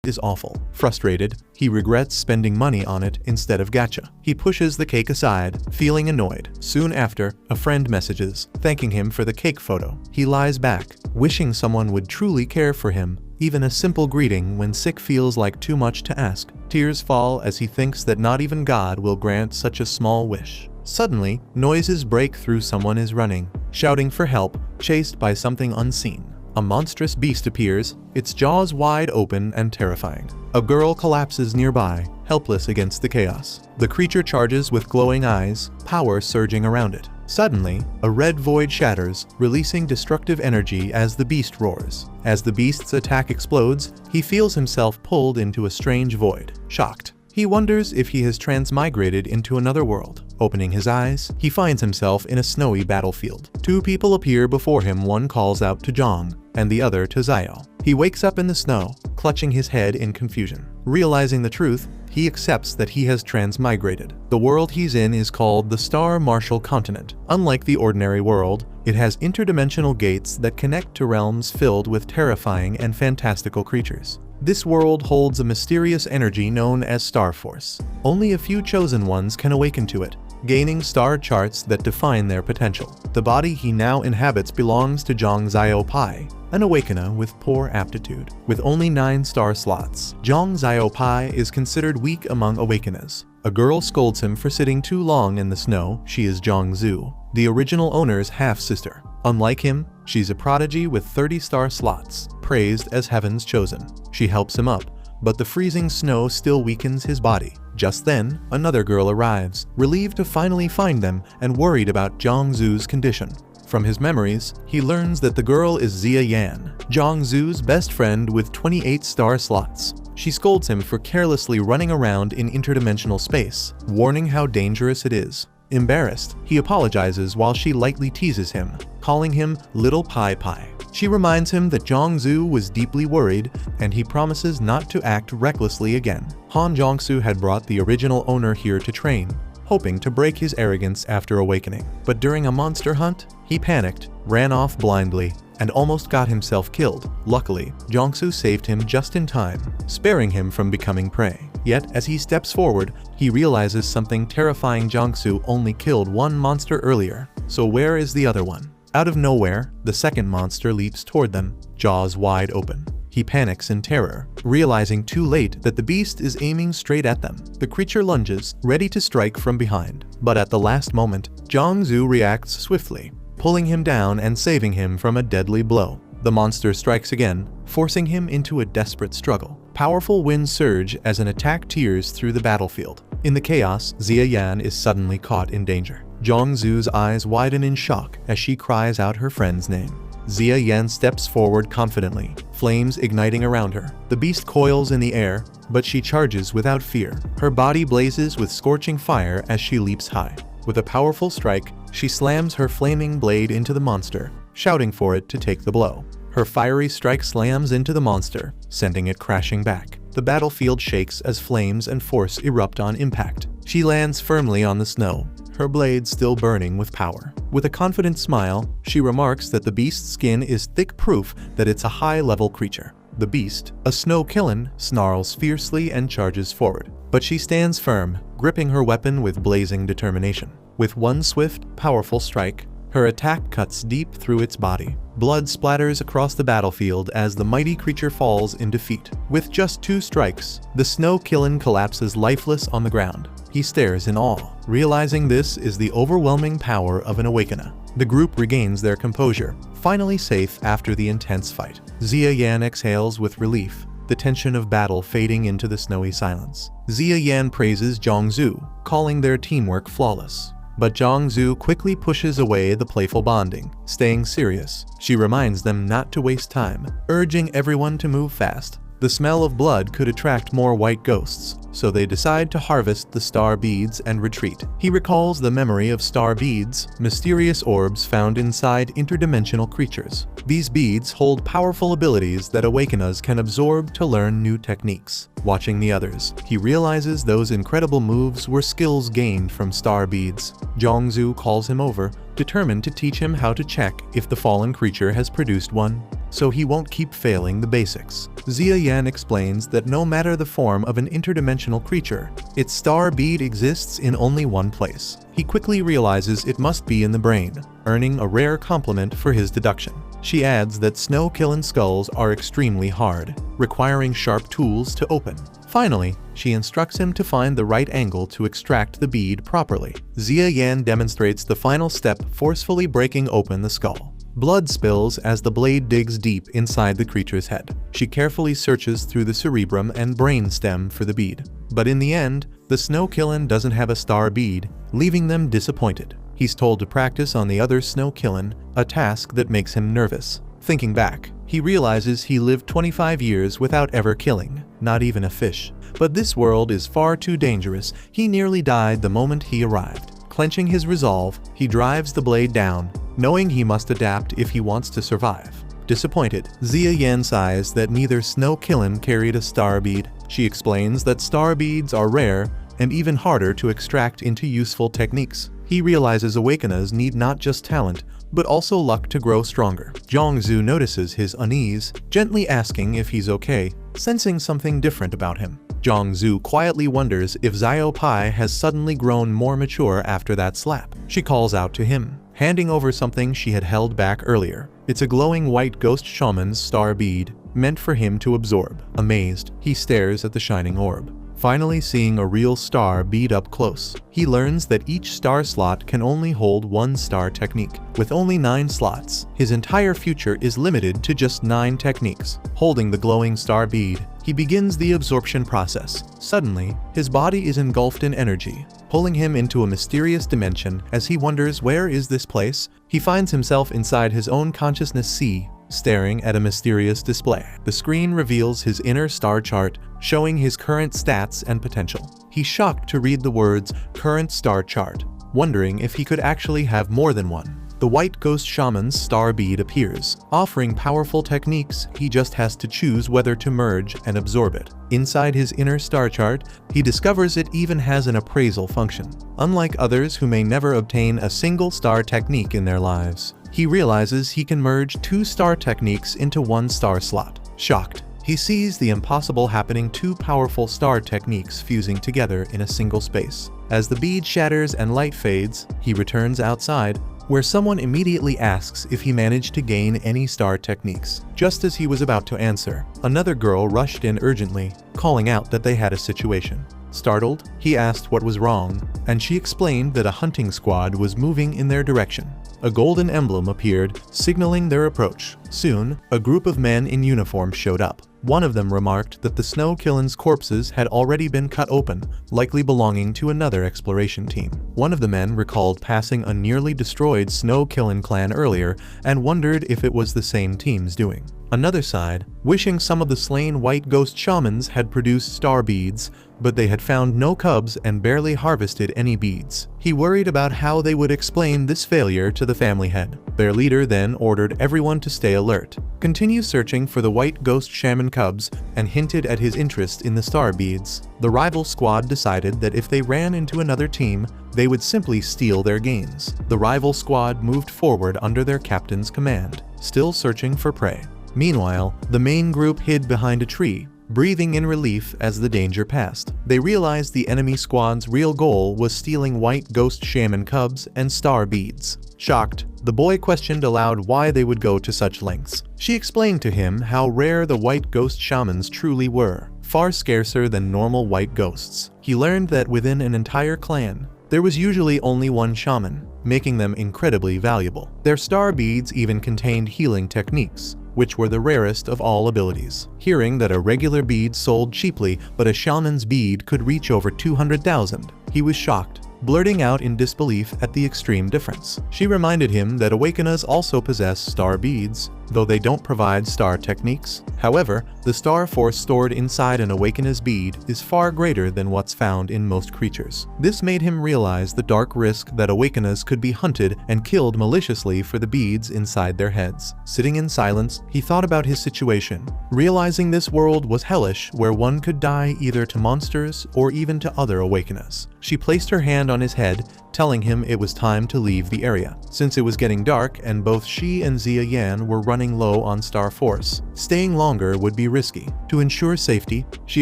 is awful. Frustrated, he regrets spending money on it instead of gacha. He pushes the cake aside, feeling annoyed. Soon after, a friend messages, thanking him for the cake photo. He lies back, wishing someone would truly care for him. Even a simple greeting when sick feels like too much to ask. Tears fall as he thinks that not even God will grant such a small wish. Suddenly, noises break through. Someone is running, shouting for help, chased by something unseen. A monstrous beast appears, its jaws wide open and terrifying. A girl collapses nearby, helpless against the chaos. The creature charges with glowing eyes, power surging around it. Suddenly, a red void shatters, releasing destructive energy as the beast roars. As the beast's attack explodes, he feels himself pulled into a strange void. Shocked, he wonders if he has transmigrated into another world. Opening his eyes, he finds himself in a snowy battlefield. Two people appear before him. One calls out to Jong, and the other to Zio. He wakes up in the snow, clutching his head in confusion. Realizing the truth, he accepts that he has transmigrated. The world he's in is called the Star Martial Continent. Unlike the ordinary world, it has interdimensional gates that connect to realms filled with terrifying and fantastical creatures. This world holds a mysterious energy known as Star Force. Only a few chosen ones can awaken to it, gaining star charts that define their potential. The body he now inhabits belongs to Jong Zio Pai, an awakener with poor aptitude. With only 9 star slots, Jong Zio Pai is considered weak among awakeners. A girl scolds him for sitting too long in the snow. She is Jong Zu, the original owner's half-sister. Unlike him, she's a prodigy with 30 star slots, praised as heaven's chosen. She helps him up, but the freezing snow still weakens his body. Just then, another girl arrives, relieved to finally find them and worried about Jong Zu's condition. From his memories, he learns that the girl is Zia Yan, Jong Zu's best friend with 28 star slots. She scolds him for carelessly running around in interdimensional space, warning how dangerous it is. Embarrassed, he apologizes while she lightly teases him, calling him Little Pai Pai. She reminds him that Jong Zu was deeply worried, and he promises not to act recklessly again. Han Jong-soo had brought the original owner here to train, hoping to break his arrogance after awakening. But during a monster hunt, he panicked, ran off blindly, and almost got himself killed. Luckily, Jong-soo saved him just in time, sparing him from becoming prey. Yet, as he steps forward, he realizes something terrifying. Jong-soo only killed one monster earlier, so where is the other one? Out of nowhere, the second monster leaps toward them, jaws wide open. He panics in terror, realizing too late that the beast is aiming straight at them. The creature lunges, ready to strike from behind. But at the last moment, Jong Zu reacts swiftly, pulling him down and saving him from a deadly blow. The monster strikes again, forcing him into a desperate struggle. Powerful winds surge as an attack tears through the battlefield. In the chaos, Zia Yan is suddenly caught in danger. Jong Zu's eyes widen in shock as she cries out her friend's name. Zia Yan steps forward confidently, flames igniting around her. The beast coils in the air, but she charges without fear. Her body blazes with scorching fire as she leaps high. With a powerful strike, she slams her flaming blade into the monster, shouting for it to take the blow. Her fiery strike slams into the monster, sending it crashing back. The battlefield shakes as flames and force erupt on impact. She lands firmly on the snow, her blade still burning with power. With a confident smile, she remarks that the beast's skin is thick proof that it's a high-level creature. The beast, a snow killen, snarls fiercely and charges forward. But she stands firm, gripping her weapon with blazing determination. With one swift, powerful strike, her attack cuts deep through its body. Blood splatters across the battlefield as the mighty creature falls in defeat. With just 2 strikes, the snow killen collapses lifeless on the ground. He stares in awe, realizing this is the overwhelming power of an awakener. The group regains their composure, finally safe after the intense fight. Zia Yan exhales with relief, the tension of battle fading into the snowy silence. Zia Yan praises Jong Zu, calling their teamwork flawless. But Jong Zu quickly pushes away the playful bonding, staying serious. She reminds them not to waste time, urging everyone to move fast. The smell of blood could attract more white ghosts, so they decide to harvest the star beads and retreat. He recalls the memory of star beads, mysterious orbs found inside interdimensional creatures. These beads hold powerful abilities that awakeners can absorb to learn new techniques. Watching the others, he realizes those incredible moves were skills gained from star beads. Jong Zu calls him over, determined to teach him how to check if the fallen creature has produced one. so he won't keep failing the basics. Xia Yan explains that no matter the form of an interdimensional creature, its star bead exists in only one place. He quickly realizes it must be in the brain, earning a rare compliment for his deduction. She adds that snow-killing skulls are extremely hard, requiring sharp tools to open. Finally, she instructs him to find the right angle to extract the bead properly. Xia Yan demonstrates the final step, forcefully breaking open the skull. Blood spills as the blade digs deep inside the creature's head. She carefully searches through the cerebrum and brain stem for the bead. But in the end, the snow-killing doesn't have a star bead, leaving them disappointed. He's told to practice on the other snow-killing, a task that makes him nervous. Thinking back, he realizes he lived 25 years without ever killing, not even a fish. But this world is far too dangerous. He nearly died the moment he arrived. Clenching his resolve, he drives the blade down, knowing he must adapt if he wants to survive. Disappointed, Xia Yan sighs that neither snow-killing carried a star bead. She explains that star beads are rare and even harder to extract into useful techniques. He realizes awakeners need not just talent, but also luck to grow stronger. Zhongzhu notices his unease, gently asking if he's okay, sensing something different about him. Zhongzhu quietly wonders if Xiao Pai has suddenly grown more mature after that slap. She calls out to him, handing over something she had held back earlier. It's a glowing white ghost shaman's star bead, meant for him to absorb. Amazed, he stares at the shining orb. Finally seeing a real star bead up close, he learns that each star slot can only hold one star technique. With only 9 slots, his entire future is limited to just 9 techniques. Holding the glowing star bead, he begins the absorption process. Suddenly, his body is engulfed in energy, pulling him into a mysterious dimension. As he wonders where is this place, he finds himself inside his own consciousness sea, staring at a mysterious display. The screen reveals his inner star chart, showing his current stats and potential. He's shocked to read the words, "current star chart," wondering if he could actually have more than one. The white ghost shaman's star bead appears, offering powerful techniques. He just has to choose whether to merge and absorb it. Inside his inner star chart, he discovers it even has an appraisal function. Unlike others who may never obtain a single star technique in their lives, he realizes he can merge 2 star techniques into 1 star slot. Shocked, he sees the impossible happening, 2 powerful star techniques fusing together in a single space. As the bead shatters and light fades, he returns outside, where someone immediately asks if he managed to gain any star techniques. Just as he was about to answer, another girl rushed in urgently, calling out that they had a situation. Startled, he asked what was wrong, and she explained that a hunting squad was moving in their direction. A golden emblem appeared, signaling their approach. Soon, a group of men in uniform showed up. One of them remarked that the snow-killing's corpses had already been cut open, likely belonging to another exploration team. One of the men recalled passing a nearly destroyed snow-killing clan earlier and wondered if it was the same team's doing. Another sighed, wishing some of the slain white ghost shamans had produced star beads, but they had found no cubs and barely harvested any beads. He worried about how they would explain this failure to the family head. Their leader then ordered everyone to stay alert, continue searching for the white ghost shaman cubs, and hinted at his interest in the star beads. The rival squad decided that if they ran into another team, they would simply steal their gains. The rival squad moved forward under their captain's command, still searching for prey. Meanwhile, the main group hid behind a tree, breathing in relief as the danger passed. They realized the enemy squad's real goal was stealing white ghost shaman cubs and star beads. Shocked, the boy questioned aloud why they would go to such lengths. She explained to him how rare the white ghost shamans truly were, far scarcer than normal white ghosts. He learned that within an entire clan, there was usually only one shaman, making them incredibly valuable. Their star beads even contained healing techniques, which were the rarest of all abilities. Hearing that a regular bead sold cheaply, but a shaman's bead could reach over 200,000, he was shocked, blurting out in disbelief at the extreme difference. She reminded him that awakeners also possess star beads, though they don't provide star techniques. However, the star force stored inside an awakener's bead is far greater than what's found in most creatures. This made him realize the dark risk that awakeners could be hunted and killed maliciously for the beads inside their heads. Sitting in silence, he thought about his situation, realizing this world was hellish, where one could die either to monsters or even to other awakeners. She placed her hand hand on his head, telling him it was time to leave the area, since it was getting dark and both she and Xia Yan were running low on star force. Staying longer would be risky. To ensure safety, she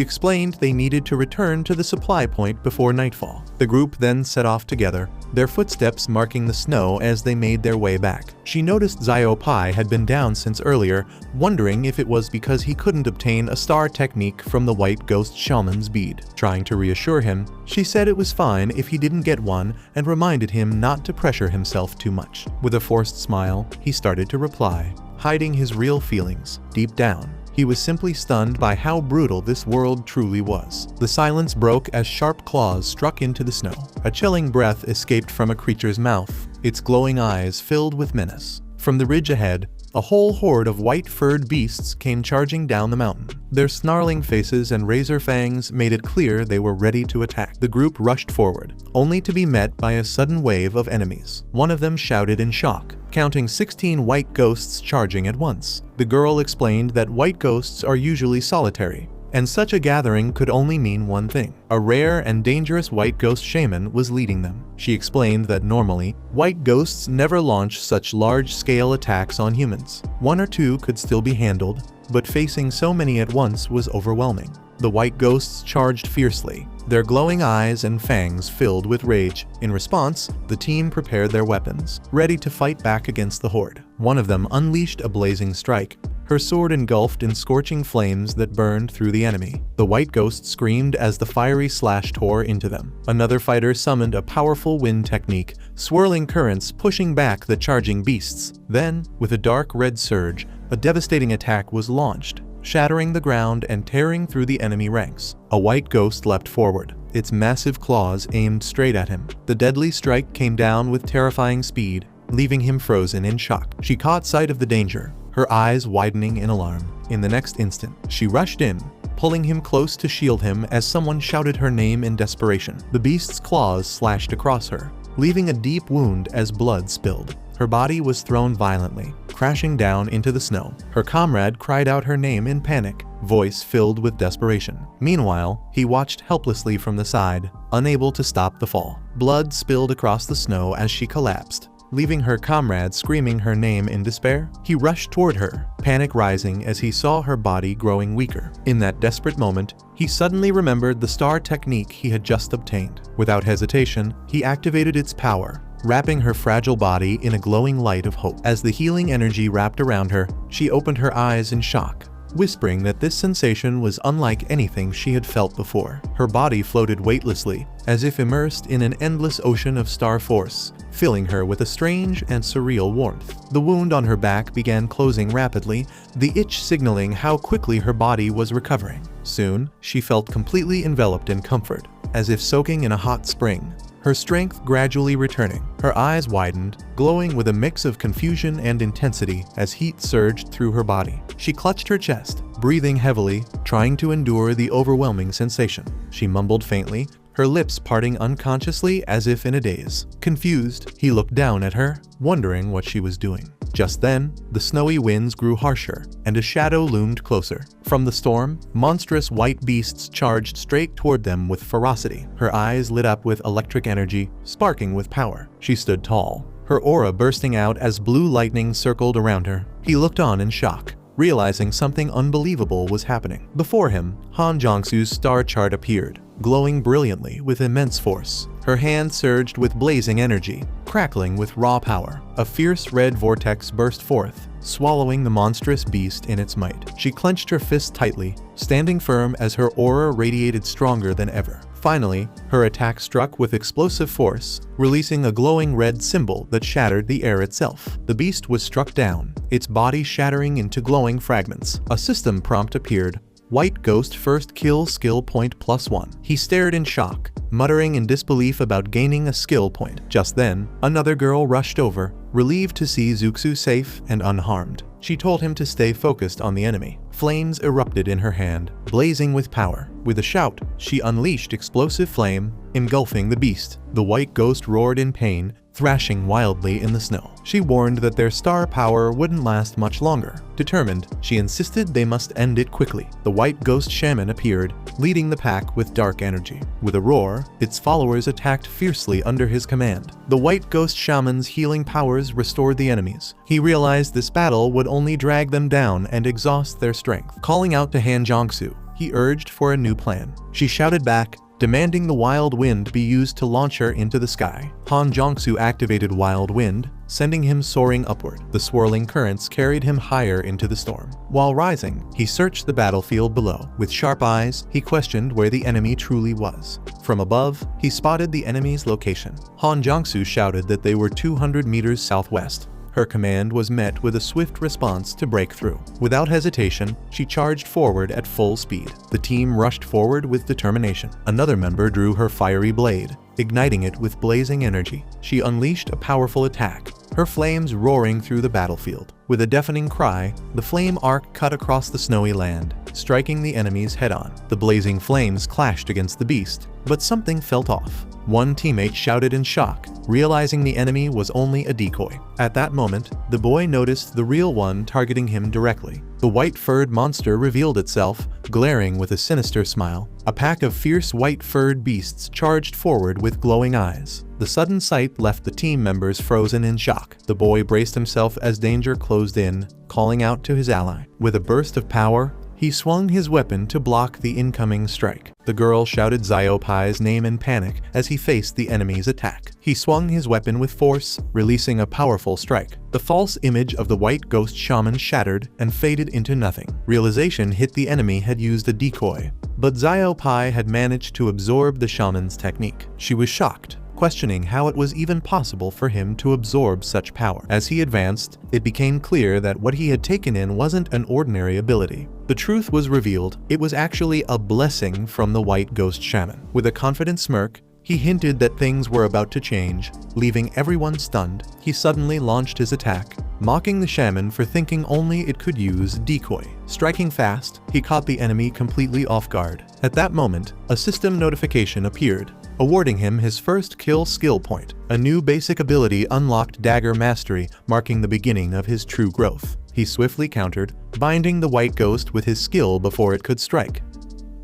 explained they needed to return to the supply point before nightfall. The group then set off together, their footsteps marking the snow as they made their way back. She noticed Xiao Pai had been down since earlier, wondering if it was because he couldn't obtain a star technique from the white ghost shaman's bead. Trying to reassure him, she said it was fine if he didn't get one and reminded him not to pressure himself too much. With a forced smile, he started to reply, hiding his real feelings. Deep down, he was simply stunned by how brutal this world truly was. The silence broke as sharp claws struck into the snow. A chilling breath escaped from a creature's mouth, its glowing eyes filled with menace. From the ridge ahead, a whole horde of white-furred beasts came charging down the mountain. Their snarling faces and razor fangs made it clear they were ready to attack. The group rushed forward, only to be met by a sudden wave of enemies. One of them shouted in shock, counting 16 white ghosts charging at once. The girl explained that white ghosts are usually solitary, and such a gathering could only mean one thing. A rare and dangerous white ghost shaman was leading them. She explained that normally, white ghosts never launch such large-scale attacks on humans. One or two could still be handled, but facing so many at once was overwhelming. The white ghosts charged fiercely, their glowing eyes and fangs filled with rage. In response, the team prepared their weapons, ready to fight back against the horde. One of them unleashed a blazing strike, her sword engulfed in scorching flames that burned through the enemy. The white ghost screamed as the fiery slash tore into them. Another fighter summoned a powerful wind technique, swirling currents pushing back the charging beasts. Then, with a dark red surge, a devastating attack was launched, shattering the ground and tearing through the enemy ranks. A white ghost leapt forward, its massive claws aimed straight at him. The deadly strike came down with terrifying speed, leaving him frozen in shock. She caught sight of the danger, her eyes widening in alarm. In the next instant, she rushed in, pulling him close to shield him as someone shouted her name in desperation. The beast's claws slashed across her, leaving a deep wound as blood spilled. Her body was thrown violently, crashing down into the snow. Her comrade cried out her name in panic, voice filled with desperation. Meanwhile, he watched helplessly from the side, unable to stop the fall. Blood spilled across the snow as she collapsed, leaving her comrade screaming her name in despair. He rushed toward her, panic rising as he saw her body growing weaker. In that desperate moment, he suddenly remembered the star technique he had just obtained. Without hesitation, he activated its power, wrapping her fragile body in a glowing light of hope. As the healing energy wrapped around her, she opened her eyes in shock, whispering that this sensation was unlike anything she had felt before. Her body floated weightlessly, as if immersed in an endless ocean of star force, filling her with a strange and surreal warmth. The wound on her back began closing rapidly, the itch signaling how quickly her body was recovering. Soon, she felt completely enveloped in comfort, as if soaking in a hot spring, her strength gradually returning. Her eyes widened, glowing with a mix of confusion and intensity as heat surged through her body. She clutched her chest, breathing heavily, trying to endure the overwhelming sensation. She mumbled faintly, her lips parting unconsciously as if in a daze. Confused, he looked down at her, wondering what she was doing. Just then, the snowy winds grew harsher, and a shadow loomed closer. From the storm, monstrous white beasts charged straight toward them with ferocity. Her eyes lit up with electric energy, sparking with power. She stood tall, her aura bursting out as blue lightning circled around her. He looked on in shock, realizing something unbelievable was happening. Before him, Han Jiangsu's star chart appeared, glowing brilliantly with immense force. Her hand surged with blazing energy, crackling with raw power. A fierce red vortex burst forth, swallowing the monstrous beast in its might. She clenched her fist tightly, standing firm as her aura radiated stronger than ever. Finally, her attack struck with explosive force, releasing a glowing red symbol that shattered the air itself. The beast was struck down, its body shattering into glowing fragments. A system prompt appeared. White Ghost first kill skill point +1. He stared in shock, muttering in disbelief about gaining a skill point. Just then, another girl rushed over, relieved to see Zuxu safe and unharmed. She told him to stay focused on the enemy. Flames erupted in her hand, blazing with power. With a shout, she unleashed explosive flame, engulfing the beast. The white ghost roared in pain, thrashing wildly in the snow. She warned that their star power wouldn't last much longer. Determined, she insisted they must end it quickly. The white ghost shaman appeared, leading the pack with dark energy. With a roar, its followers attacked fiercely under his command. The white ghost shaman's healing powers restored the enemies. He realized this battle would only drag them down and exhaust their strength. Calling out to Han Jongsu, he urged for a new plan. She shouted back, demanding the wild wind be used to launch her into the sky. Han Jongsu activated wild wind, sending him soaring upward. The swirling currents carried him higher into the storm. While rising, he searched the battlefield below. With sharp eyes, he questioned where the enemy truly was. From above, he spotted the enemy's location. Han Jongsu shouted that they were 200 meters southwest. Her command was met with a swift response to break through. Without hesitation, she charged forward at full speed. The team rushed forward with determination. Another member drew her fiery blade, igniting it with blazing energy. She unleashed a powerful attack, her flames roaring through the battlefield. With a deafening cry, the flame arc cut across the snowy land, striking the enemies head-on. The blazing flames clashed against the beast, but something felt off. One teammate shouted in shock, realizing the enemy was only a decoy. At that moment, the boy noticed the real one targeting him directly. The white-furred monster revealed itself, glaring with a sinister smile. A pack of fierce white-furred beasts charged forward with glowing eyes. The sudden sight left the team members frozen in shock. The boy braced himself as danger closed in, calling out to his ally. With a burst of power, he swung his weapon to block the incoming strike. The girl shouted Xiaopai's name in panic as he faced the enemy's attack. He swung his weapon with force, releasing a powerful strike. The false image of the white ghost shaman shattered and faded into nothing. Realization hit the enemy had used a decoy, but Xiaopai had managed to absorb the shaman's technique. She was shocked, questioning how it was even possible for him to absorb such power. As he advanced, it became clear that what he had taken in wasn't an ordinary ability. The truth was revealed. It was actually a blessing from the white ghost shaman. With a confident smirk, he hinted that things were about to change, leaving everyone stunned. He suddenly launched his attack, mocking the shaman for thinking only it could use decoy. Striking fast, he caught the enemy completely off guard. At that moment, a system notification appeared, awarding him his first kill skill point. A new basic ability unlocked dagger mastery, marking the beginning of his true growth. He swiftly countered, binding the white ghost with his skill before it could strike.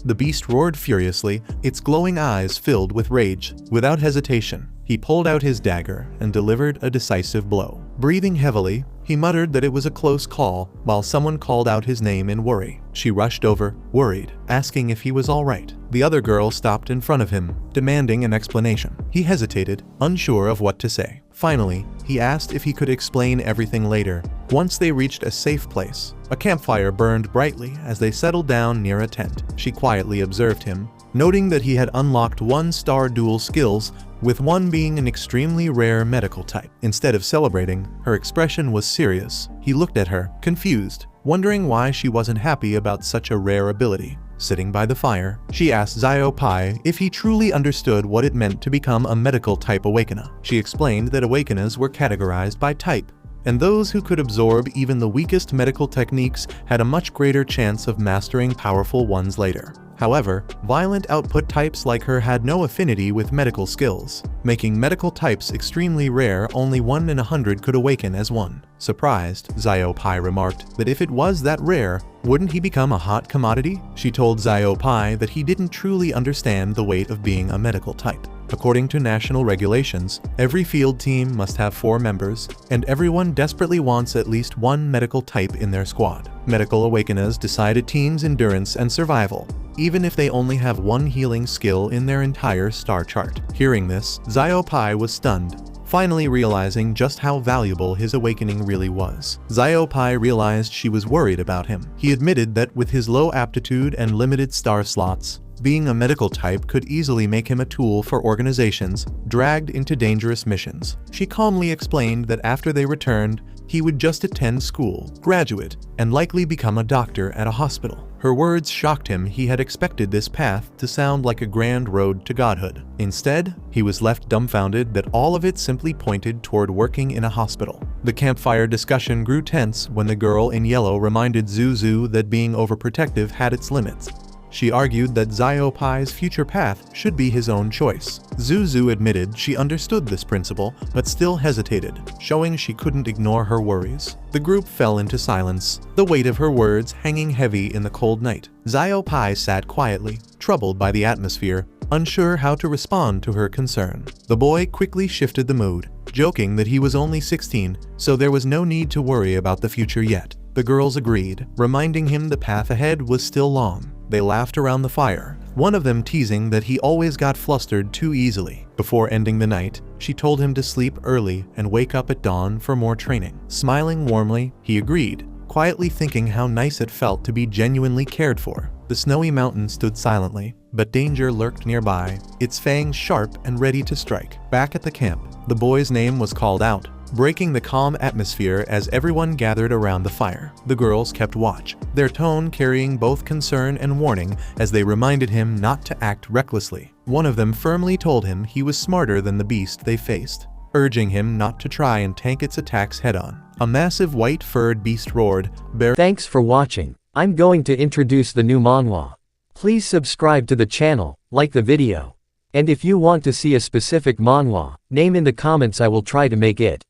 The beast roared furiously, its glowing eyes filled with rage. Without hesitation, he pulled out his dagger and delivered a decisive blow. Breathing heavily, he muttered that it was a close call while someone called out his name in worry. She rushed over, worried, asking if he was all right. The other girl stopped in front of him, demanding an explanation. He hesitated, unsure of what to say. Finally, he asked if he could explain everything later. Once they reached a safe place, a campfire burned brightly as they settled down near a tent. She quietly observed him, noting that he had unlocked 1-star dual skills, with one being an extremely rare medical type. Instead of celebrating, her expression was serious. He looked at her, confused, wondering why she wasn't happy about such a rare ability. Sitting by the fire, she asked Xiaopai if he truly understood what it meant to become a medical type awakener. She explained that awakeners were categorized by type, and those who could absorb even the weakest medical techniques had a much greater chance of mastering powerful ones later. However, violent output types like her had no affinity with medical skills, making medical types extremely rare. Only 1 in 100 could awaken as one. Surprised, Xiaopai remarked that if it was that rare, wouldn't he become a hot commodity? She told Xiaopai that he didn't truly understand the weight of being a medical type. According to national regulations, every field team must have 4 members, and everyone desperately wants at least one medical type in their squad. Medical awakeners decide a team's endurance and survival, even if they only have 1 healing skill in their entire star chart. Hearing this, Xiaopai was stunned, finally realizing just how valuable his awakening really was. Xiaopai realized she was worried about him. He admitted that with his low aptitude and limited star slots, being a medical type could easily make him a tool for organizations dragged into dangerous missions. She calmly explained that after they returned, he would just attend school, graduate, and likely become a doctor at a hospital. Her words shocked him. He had expected this path to sound like a grand road to godhood. Instead, he was left dumbfounded that all of it simply pointed toward working in a hospital. The campfire discussion grew tense when the girl in yellow reminded Zuzu that being overprotective had its limits. She argued that Xiaopai's future path should be his own choice. Zuzu admitted she understood this principle, but still hesitated, showing she couldn't ignore her worries. The group fell into silence, the weight of her words hanging heavy in the cold night. Xiaopai sat quietly, troubled by the atmosphere, unsure how to respond to her concern. The boy quickly shifted the mood, joking that he was only 16, so there was no need to worry about the future yet. The girls agreed, reminding him the path ahead was still long. They laughed around the fire, one of them teasing that he always got flustered too easily. Before ending the night, she told him to sleep early and wake up at dawn for more training. Smiling warmly, he agreed, quietly thinking how nice it felt to be genuinely cared for. The snowy mountain stood silently, but danger lurked nearby, its fangs sharp and ready to strike. Back at the camp, the boy's name was called out, breaking the calm atmosphere as everyone gathered around the fire. The girls kept watch, their tone carrying both concern and warning as they reminded him not to act recklessly. One of them firmly told him he was smarter than the beast they faced, urging him not to try and tank its attacks head-on. A massive white-furred beast roared, Thanks for watching. I'm going to introduce the new manhwa. Please subscribe to the channel, like the video. And if you want to see a specific manhwa, name in the comments, I will try to make it.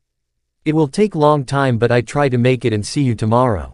It will take long time, but I try to make it, and see you tomorrow.